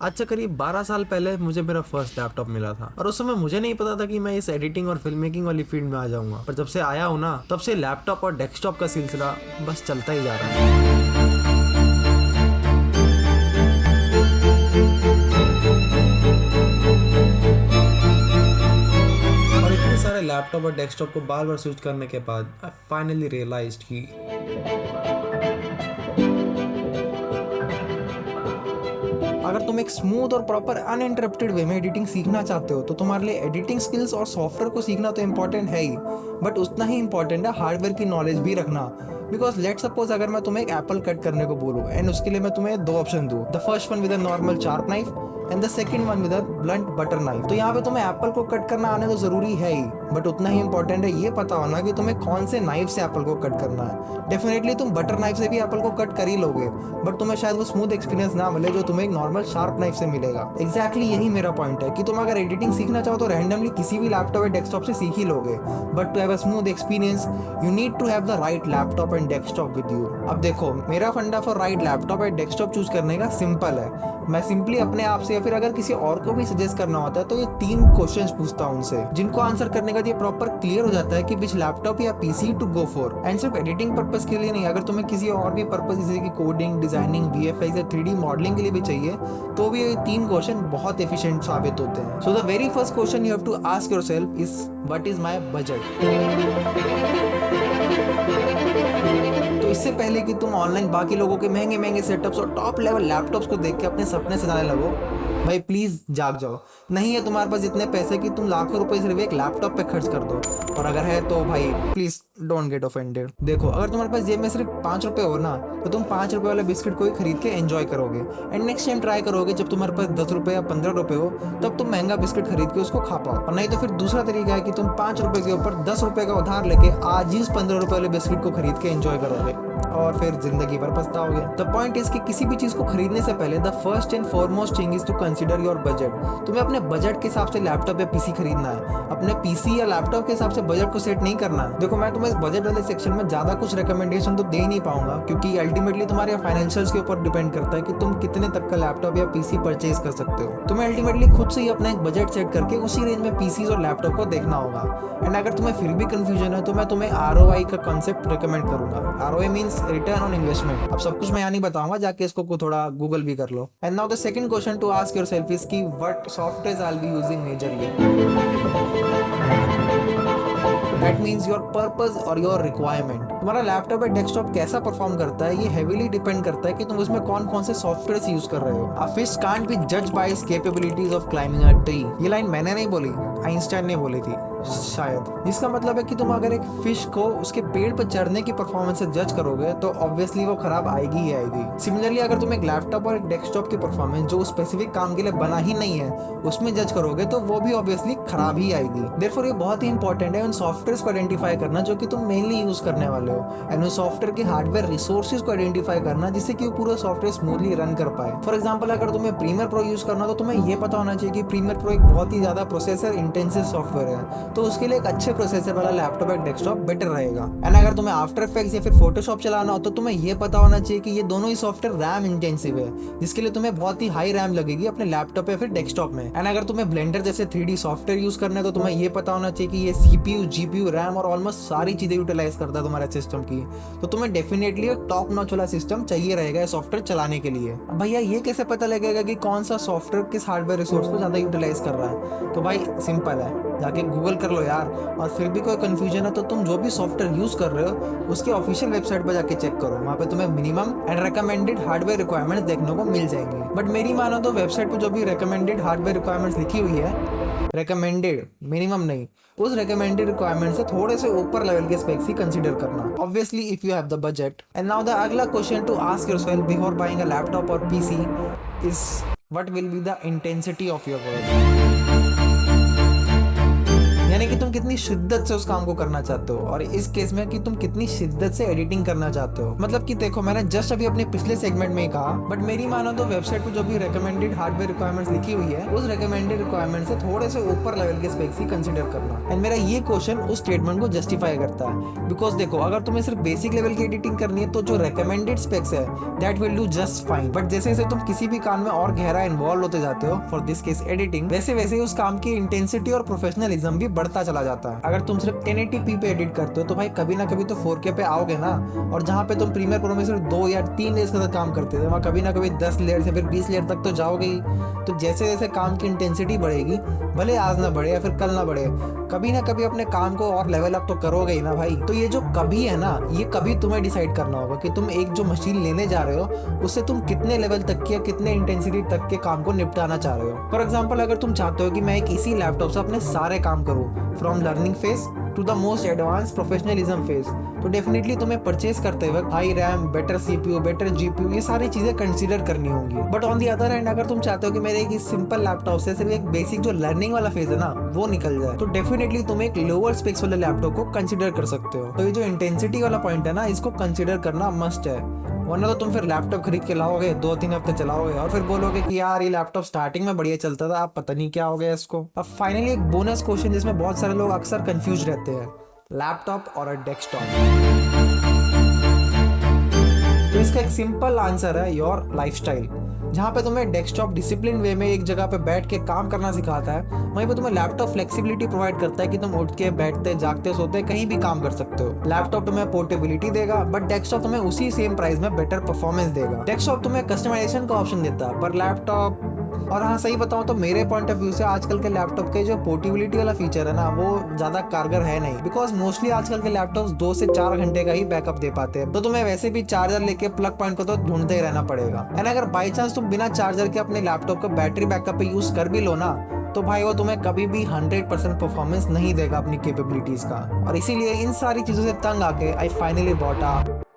आज से करीब 12 साल पहले मुझे मेरा फर्स्ट लैपटॉप मिला था और उस समय मुझे नहीं पता था कि मैं इस एडिटिंग और फिल्म मेकिंग वाली फील्ड में आ जाऊंगा। पर जब से आया हूं ना, तब से लैपटॉप और डेस्कटॉप का सिलसिला बस चलता ही जा रहा है। और इतने सारे लैपटॉप और डेस्कटॉप को बार बार स्विच करने के बाद आई फाइनली रियलाइज्ड कि अगर तुम एक स्मूथ और प्रॉपर अनइंटरप्टेड वे में एडिटिंग सीखना चाहते हो तो तुम्हारे लिए एडिटिंग स्किल्स और सॉफ्टवेयर को सीखना तो इम्पोर्टेंट है ही, बट उतना ही इम्पोर्टेंट है हार्डवेयर की नॉलेज भी रखना। बिकॉज लेट सपोज अगर मैं तुम्हें एक एप्पल कट करने को बोलूँ एंड उसके लिए मैं तुम्हें दो ऑप्शन दूँ, the first one with a normal sharp knife and the second one with a blunt butter knife. तो यहाँ पे तुम्हें एप्पल को कट करना आने तो जरूरी है ही, बट उतना ही इंपॉर्टेंट है ये पता होना कि तुम्हें कौन से नाइफ से एप्पल को कट करना है। डेफिनेटली तुम बटर नाइफ से भी एप्पल को कट कर ही लोगे, बट तुम्हें शायद वो स्मूथ एक्सपीरियंस ना मिले जो तुम्हें एक नॉर्मल शार्प नाइफ से मिलेगा। एग्जैक्टली यही मेरा पॉइंट है कि तुम अगर एडिटिंग सीखना चाहो तो रैंडमली किसी भी लैपटॉप या डेस्कटॉप से सीख ही लोगे, but to have a smooth experience you need to have the right laptop and desktop with you. अब देखो, मेरा फंडा for right laptop and desktop choose करने का सिंपल है। मैं सिंपली अपने आप से या फिर अगर किसी और को भी सजेस्ट करना होता है तो ये 3 क्वेश्चंस पूछता हूं उनसे, जिनको आंसर करने का ये प्रॉपर क्लियर हो जाता है कि विच लैपटॉप या PC to go for. And सिर्फ एडिटिंग पर्पस के लिए नहीं, अगर तुम्हें किसी और भी पर्पस जैसे कि कोडिंग, डिजाइनिंग, वीएफएक्स या 3D मॉडलिंग के लिए भी चाहिए तो भी ये 3 क्वेश्चन बहुत एफिशिएंट साबित होते हैं। So the very first question you have to ask yourself is what is my budget. तो इससे पहले कि तुम ऑनलाइन बाकी लोगों के महंगे महंगे सेटअप्स और टॉप लेवल लैपटॉप्स को देख के अपने सपने सजाने लगो, भाई प्लीज जाग जाओ। नहीं है तुम्हारे पास इतने पैसे कि तुम लाखों रुपए सिर्फ एक लैपटॉप पे खर्च कर दो, और अगर है तो भाई प्लीज डोंट गेट ऑफेंडेड। देखो, अगर तुम्हारे पास जेब में सिर्फ 5 रुपए हो ना तो तुम 5 रुपए वाले बिस्किट को ही खरीद के एंजॉय करोगे, एंड नेक्स्ट टाइम ट्राई करोगे जब तुम्हारे पास 10 रुपए या 15 रुपए हो तब तुम महंगा बिस्किट खरीद के उसको खा पाओ। और नहीं तो फिर दूसरा तरीका है कि तुम 5 रुपए के ऊपर 10 रुपए का उधार लेके आज ही उस 15 रुपए वाले बिस्किट को खरीद के एंजॉय करोगे और फिर जिंदगी भर पछताओगे। द पॉइंट इज कि किसी भी चीज को खरीदने से पहले the first and foremost thing is to consider your budget. तुम्हें अपने बजट के हिसाब से लैपटॉप या पीसी खरीदना है, अपने पीसी या लैपटॉप के हिसाब से बजट को सेट नहीं करना है। देखो, मैं तुम्हें इस बजट वाले सेक्शन में ज्यादा कुछ रिकमेंडेशन तो दे नहीं पाऊंगा, क्योंकि अल्टीमेटली तुम्हारे फाइनेंशियल्स के ऊपर डिपेंड करता है कि तुम कितने तक का लैपटॉप या पीसी परचेज कर सकते हो। तुम्हें अल्टीमेटली खुद से ही अपना एक बजट सेट करके उसी रेंज में पीसी और लैपटॉप को देखना होगा। एंड अगर तुम्हें फिर भी कंफ्यूजन है तो मैं तुम्हें ROI का कॉन्सेप्ट रिकमेंड करूंगा। ROI means return on investment. अब सब कुछ मैं यहाँ नहीं बताऊंगा, जाके इसको थोड़ा गूगल भी कर लो। And now the second question to ask yourself is कि what software I will be using majorly. That means your purpose और योर रिक्वायरमेंट। तुम्हारा लैपटॉप या डेस्कटॉप कैसा परफॉर्म करता है ये हेवीली डिपेंड करता है कि तुम उसमें कौन कौन से सॉफ्टवेयर यूज कर रहे हो। A fish can't be judged by his capabilities of climbing a tree. ये लाइन मैंने नहीं बोली, आइंस्टाइन ने बोली थी शायद। जिसका मतलब है कि तुम अगर एक फिश को उसके पेड़ पर चढ़ने की परफॉर्मेंस से जज करोगे तो ऑब्वियसली वो खराब आएगी ही आएगी। सिमिलरली अगर तुम एक लैपटॉप और एक डेस्कटॉप की परफॉर्मेंस जो स्पेसिफिक काम के लिए बना ही नहीं है उसमें जज करोगे तो वो भी ऑब्वियसली खराब ही आएगी। देयरफॉर ये बहुत ही इंपॉर्टेंट है उन सॉफ्टवेयर को आइडेंटिफाई करना जो कि तुम मेनली यूज करने वाले हो, एंड उन सॉफ्टवेयर के हार्डवेयर रिसोर्सेज को आइडेंटिफाई करना जिससे कि वो पूरा सॉफ्टवेयर स्मूथली रन कर पाए। फॉर एग्जाम्पल, अगर तुम्हें प्रीमियर प्रो यूज करना तो तुम्हें ये पता होना चाहिए कि प्रीमियर प्रो एक बहुत ही ज्यादा प्रोसेसर इंटेंसिव सॉफ्टवेयर है, तो उसके लिए एक अच्छे प्रोसेसर वाला लैपटॉप या डेस्कटॉप बेटर रहेगा। एंड अगर तुम्हें आफ्टर इफेक्ट्स या फिर फोटोशॉप चलाना हो तो तुम्हें ये पता होना चाहिए कि ये दोनों ही सॉफ्टवेयर रैम इंटेंसिव है, जिसके लिए तुम्हें बहुत ही हाई रैम लगेगी अपने लैपटॉप या फिर डेस्कटॉप में। एंड अगर तुम्हें ब्लेंडर जैसे 3D सॉफ्टवेयर यूज करना है तो तुम्हें ये पता होना चाहिए कि ये CPU, GPU, रैम और ऑलमोस्ट सारी चीजें यूटिलाइज करता है तुम्हारे सिस्टम की, तो तुम्हें डेफिनेटली टॉप नॉच वाला सिस्टम चाहिए रहेगा सॉफ्टवेयर चलाने के लिए। भैया ये कैसे पता लगेगा कि कौन सा सॉफ्टवेयर किस हार्डवेयर रिसोर्स को ज्यादा यूटिलाइज कर रहा है? तो भाई सिंपल है, जाके गूगल कर लो यार। और फिर भी कोई कंफ्यूजन है तो तुम जो भी सॉफ्टवेयर यूज कर रहे हो उसके ऑफिशियल वेबसाइट पर जाके चेक करो, वहाँ पे तुम्हें minimum and recommended hardware requirements देखने को मिल जाएंगी। बट मेरी मानो तो वेबसाइट पे जो भी रिकमेंडेड हार्डवेयर रिक्वायरमेंट्स लिखी हुई है, रिकमेंडेड, मिनिमम नहीं, उस रिकमेंडेड रिक्वायरमेंट से थोड़े से ऊपर लेवल के स्पेक्स ही कंसीडर करना, obviously if you have the budget. And now the अगला question to ask yourself before buying a laptop और PC is what will be the intensity of your work. यानी कि तुम कितनी शिद्दत से उस काम को करना चाहते हो, और इस केस में कि तुम कितनी शिद्दत से एडिटिंग करना चाहते हो। मतलब कि देखो, मैंने जस्ट अभी अपने पिछले सेगमेंट में ही कहा, बट मेरी मानो तो वेबसाइट पे जो भी रिकमेंडेड हार्डवेयर रिक्वायरमेंट्स लिखी हुई है, उस रिकमेंडेड रिक्वायरमेंट से थोड़े से ऊपर लेवल के स्पेक्स ही कंसीडर करना। एंड मेरा ये क्वेश्चन उस स्टेटमेंट को जस्टिफाई करता है, बिकॉज देखो, अगर तुम्हें सिर्फ बेसिक लेवल की एडिटिंग करनी है तो जो रिकमेंडेड स्पेक्स है that will do just fine. But जैसे जैसे तुम किसी भी काम में और गहरा इन्वॉल्व होते जाते हो, फॉर दिस केस एडिटिंग, वैसे वैसे उस काम की इंटेंसिटी और प्रोफेशनलिज्म भी बढ़ता चला जाता है। अगर तुम सिर्फ 1080p पे एडिट करते हो तो भाई कभी ना कभी तो 4K पे आओगे ना, और जहाँ पे तुम प्रीमियर प्रो में सिर्फ 2 या 3 लेयर्स के साथ काम करते थे, वहाँ कभी ना कभी 10 लेयर से फिर 20 लेयर तक तो जाओगे ही। तो जैसे जैसे काम की इंटेंसिटी बढ़ेगी, भले आज ना बढ़े या फिर कल ना बढ़े, कभी ना कभी अपने काम को और लेवल अप तो करोगे ही ना भाई। तो ये जो कभी है ना, ये कभी तुम्हें डिसाइड करना होगा कि तुम एक जो मशीन लेने जा रहे हो उससे तुम कितने लेवल तक की या कितने इंटेंसिटी तक के काम को निपटाना चाह रहे हो। फॉर एग्जाम्पल, अगर तुम चाहते हो कि मैं एक इसी लैपटॉप से अपने सारे काम करूँ from learning phase two the most advance professionalism phase, तो डेफिनेटली तुम्हें परचेज करते वक्त high RAM, better CPU, better GPU, ये सारी चीजें कंसीडर करनी होंगी। But on the other hand, अगर तुम चाहते हो कि मेरे एक सिंपल लैपटॉप से सिर्फ एक बेसिक जो लर्निंग वाला फेज है ना वो निकल जाए, तो डेफिनेटली तुम एक लोअर स्पेक्स वाले लैपटॉप को कंसीडर कर सकते हो। तो ये जो इंटेंसिटी वाला पॉइंट है ना, इसको कंसीडर करना मस्ट है, वरना तो तुम फिर लैपटॉप खरीद के लाओगे, 2-3 हफ्ते चलाओगे और फिर बोलोगे कि यार ये लैपटॉप स्टार्टिंग में बढ़िया चलता था, अब पता नहीं क्या हो गया इसको। अब फाइनली एक बोनस क्वेश्चन जिसमें बहुत सारे लोग अक्सर कंफ्यूज रहते हैं, लैपटॉप और डेस्कटॉप। तो इसका एक सिंपल आंसर है योर लाइफस्टाइल। जहाँ पे तुम्हें डेस्कटॉप डिसिप्लिन वे में एक जगह पे बैठ के काम करना सिखाता है, वहीं पे तुम्हें लैपटॉप फ्लेक्सिबिलिटी प्रोवाइड करता है कि तुम उठ के, बैठते, जागते, सोते कहीं भी काम कर सकते हो। लैपटॉप तुम्हें पोर्टेबिलिटी देगा, बट डेस्कटॉप तुम्हें उसी सेम प्राइस में बेटर परफॉर्मेंस देगा। डेस्कटॉप तुम्हें कस्टमाइजेशन का ऑप्शन देता है, पर लैपटॉप, और हाँ सही बताऊं तो मेरे पॉइंट ऑफ व्यू से आजकल के लैपटॉप के जो पोर्टेबिलिटी वाला फीचर है ना, वो ज्यादा कारगर है नहीं, बिकॉज मोस्टली आजकल के लैपटॉप्स 2 से 4 घंटे का ही बैकअप दे पाते हैं। तो तुम्हें वैसे भी चार्जर लेके प्लग पॉइंट को तो ढूंढते ही रहना पड़ेगा। एंड अगर बाई चांस तुम बिना चार्जर के अपने लैपटॉप का बैटरी बैकअप पे यूज कर भी लो ना, तो भाई वो तुम्हें कभी भी 100% परफॉर्मेंस नहीं देगा अपनी कैपेबिलिटीज का। और इसीलिए इन सारी चीजों से तंग आके आई फाइनली बॉट अ